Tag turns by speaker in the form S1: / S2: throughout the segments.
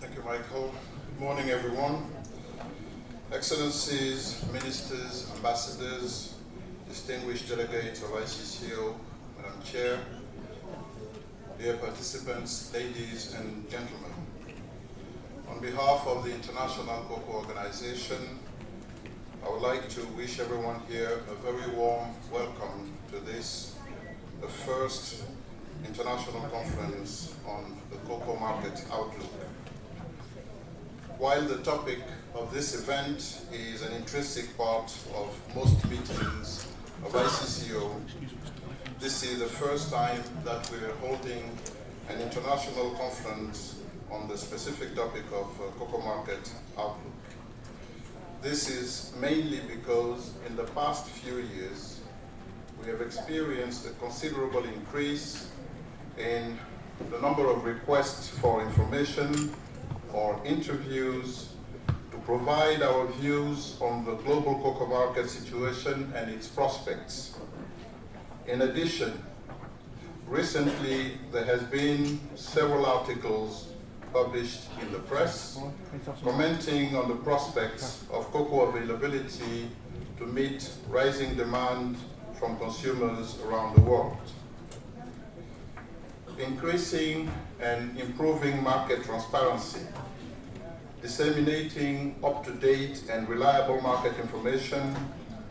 S1: Thank you, Michael. Good morning, everyone. Excellencies, ministers, ambassadors, distinguished delegates of ICCO, Madam Chair, dear participants, ladies and gentlemen. On behalf of the International Cocoa Organization, I would like to wish everyone here a very warm welcome to this, the first international conference on the cocoa market outlook. While the topic of this event is an intrinsic part of most meetings of ICCO, this is the first time that we are holding an international conference on the specific topic of cocoa market outlook. This is mainly because in the past few years, we have experienced a considerable increase in the number of requests for information or interviews to provide our views on the global cocoa market situation and its prospects. In addition, recently there has been several articles published in the press commenting on the prospects of cocoa availability to meet rising demand from consumers around the world. Increasing and improving market transparency, disseminating up-to-date and reliable market information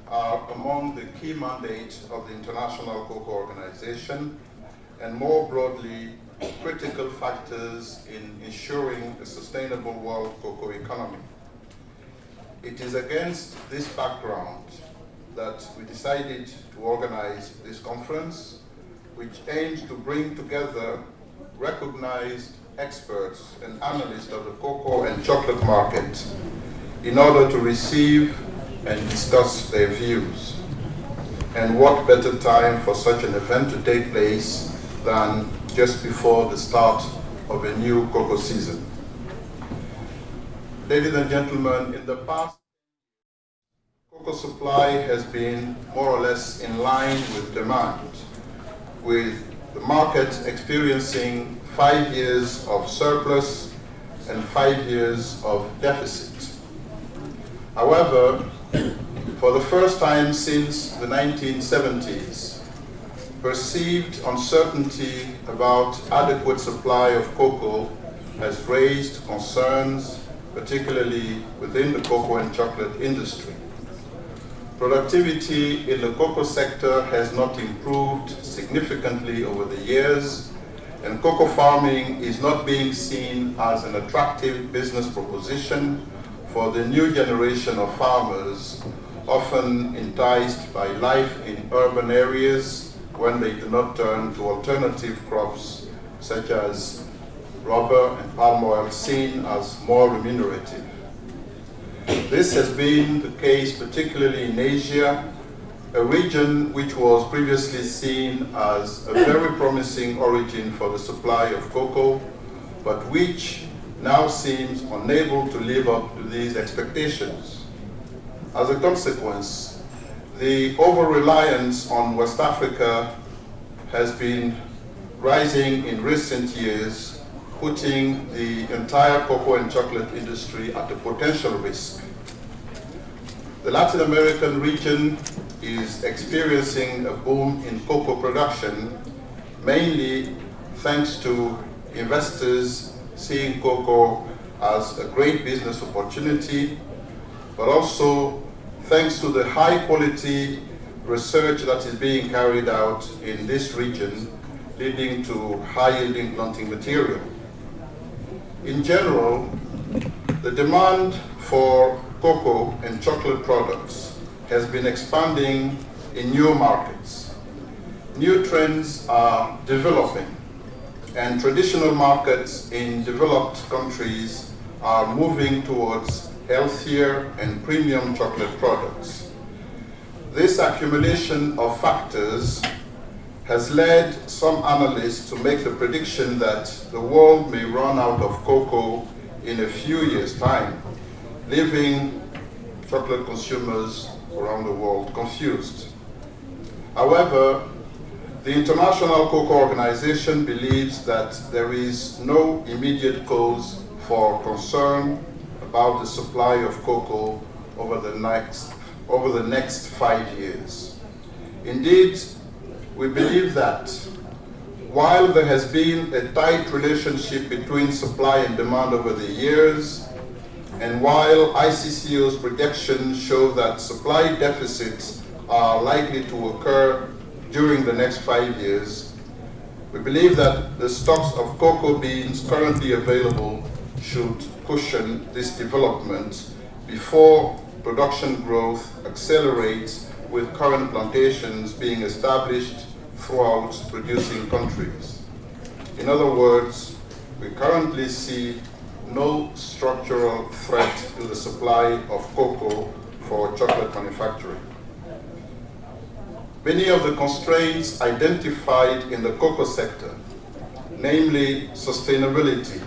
S1: are among the key mandates of the International Cocoa Organization and more broadly, critical factors in ensuring a sustainable world cocoa economy. It is against this background that we decided to organize this conference, which aims to bring together recognized experts and analysts of the cocoa and chocolate market in order to receive and discuss their views. And what better time for such an event to take place than just before the start of a new cocoa season. Ladies and gentlemen, in the past, cocoa supply has been more or less in line with demand, with the market experiencing 5 years of surplus and 5 years of deficit. However, for the first time since the 1970s, perceived uncertainty about adequate supply of cocoa has raised concerns, particularly within the cocoa and chocolate industry. Productivity in the cocoa sector has not improved significantly over the years, and cocoa farming is not being seen as an attractive business proposition for the new generation of farmers, often enticed by life in urban areas when they do not turn to alternative crops such as rubber and palm oil, seen as more remunerative. This has been the case particularly in Asia, a region which was previously seen as a very promising origin for the supply of cocoa, but which now seems unable to live up to these expectations. As a consequence, the over-reliance on West Africa has been rising in recent years, putting the entire cocoa and chocolate industry at a potential risk. The Latin American region is experiencing a boom in cocoa production, mainly thanks to investors seeing cocoa as a great business opportunity, but also thanks to the high quality research that is being carried out in this region, leading to high yielding planting material. In general, the demand for cocoa and chocolate products has been expanding in new markets. New trends are developing, and traditional markets in developed countries are moving towards healthier and premium chocolate products. This accumulation of factors has led some analysts to make the prediction that the world may run out of cocoa in a few years' time, leaving chocolate consumers around the world confused. However, the International Cocoa Organization believes that there is no immediate cause for concern about the supply of cocoa over the next 5 years. Indeed, we believe that while there has been a tight relationship between supply and demand over the years, and while ICCO's projections show that supply deficits are likely to occur during the next 5 years, we believe that the stocks of cocoa beans currently available should cushion this development before production growth accelerates with current plantations being established throughout producing countries. In other words, we currently see no structural threat to the supply of cocoa for chocolate manufacturing. Many of the constraints identified in the cocoa sector, namely sustainability,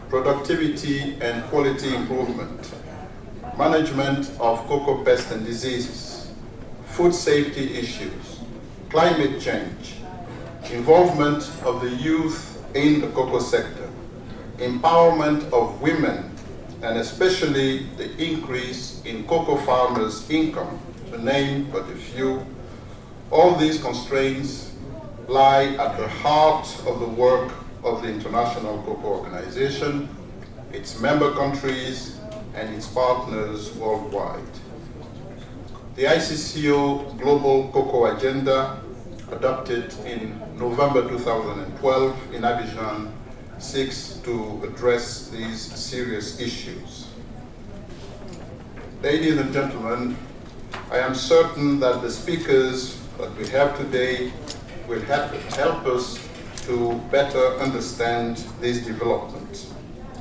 S1: productivity and quality improvement, management of cocoa pests and diseases, food safety issues, climate change, involvement of the youth in the cocoa sector, empowerment of women, and especially the increase in cocoa farmers' income, to name but a few. All these constraints lie at the heart of the work of the International Cocoa Organization, its member countries, and its partners worldwide. The ICCO Global Cocoa Agenda, adopted in November 2012 in Abidjan, seeks to address these serious issues. Ladies and gentlemen, I am certain that the speakers that we have today will help us to better understand these developments.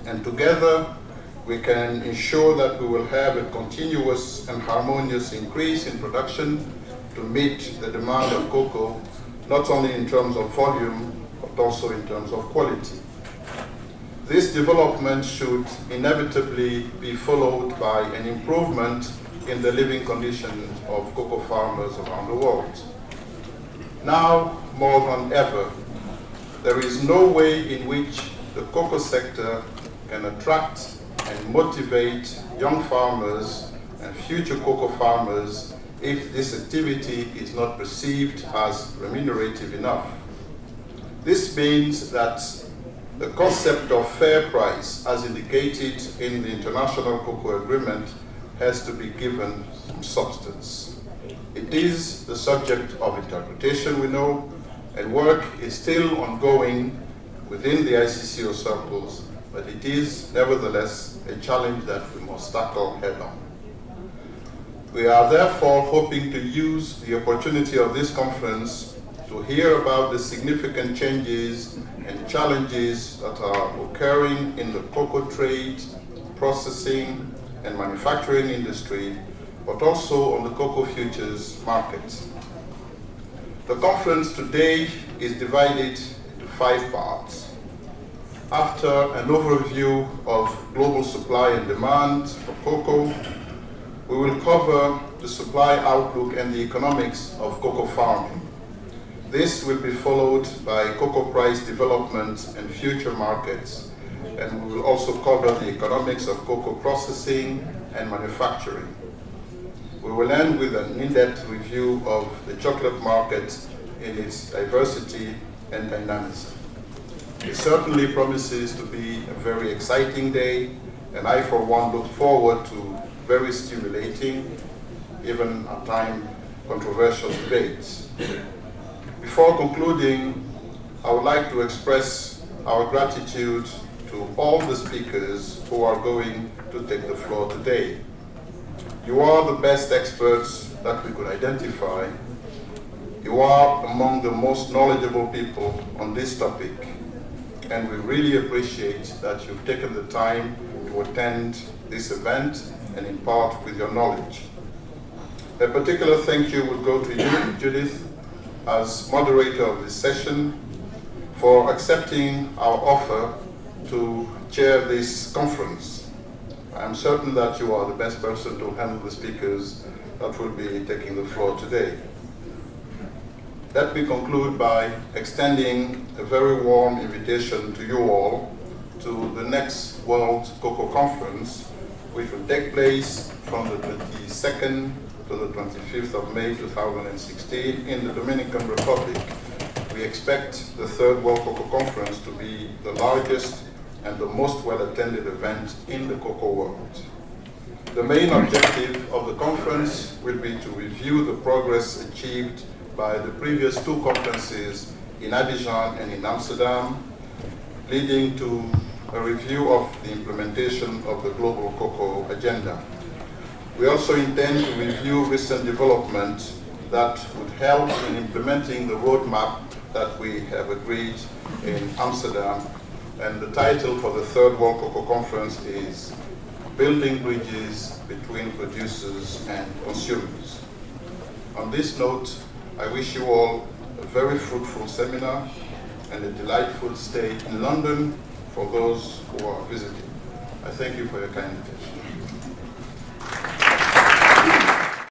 S1: And together, we can ensure that we will have a continuous and harmonious increase in production to meet the demand of cocoa, not only in terms of volume, but also in terms of quality. This development should inevitably be followed by an improvement in the living conditions of cocoa farmers around the world. Now, more than ever, there is no way in which the cocoa sector can attract and motivate young farmers and future cocoa farmers if this activity is not perceived as remunerative enough. This means that the concept of fair price, as indicated in the International Cocoa Agreement, has to be given some substance. It is the subject of interpretation, we know, and work is still ongoing within the ICCO circles, but it is nevertheless a challenge that we must tackle head-on. We are therefore hoping to use the opportunity of this conference to hear about the significant changes and challenges that are occurring in the cocoa trade, processing, and manufacturing industry, but also on the cocoa futures market. The conference today is divided into 5 parts. After an overview of global supply and demand for cocoa, we will cover the supply outlook and the economics of cocoa farming. This will be followed by cocoa price development and future markets, and we will also cover the economics of cocoa processing and manufacturing. We will end with an in-depth review of the chocolate market in its diversity and dynamism. It certainly promises to be a very exciting day, and I for one look forward to very stimulating, even at times controversial debates. Before concluding, I would like to express our gratitude to all the speakers who are going to take the floor today. You are the best experts that we could identify. You are among the most knowledgeable people on this topic, and we really appreciate that you've taken the time to attend this event and impart with your knowledge. A particular thank you would go to you, Judith, as moderator of this session, for accepting our offer to chair this conference. I am certain that you are the best person to handle the speakers that will be taking the floor today. Let me conclude by extending a very warm invitation to you all to the next World Cocoa Conference, which will take place from the 22nd to the 25th of May 2016 in the Dominican Republic. We expect the third World Cocoa Conference to be the largest and the most well-attended event in the cocoa world. The main objective of the conference will be to review the progress achieved by the previous two conferences in Abidjan and in Amsterdam, leading to a review of the implementation of the Global Cocoa Agenda. We also intend to review recent developments that would help in implementing the roadmap that we have agreed in Amsterdam. And the title for the third World Cocoa Conference is Building Bridges Between Producers and Consumers. On this note, I wish you all a very fruitful seminar and a delightful stay in London for those who are visiting. I thank you for your kind attention.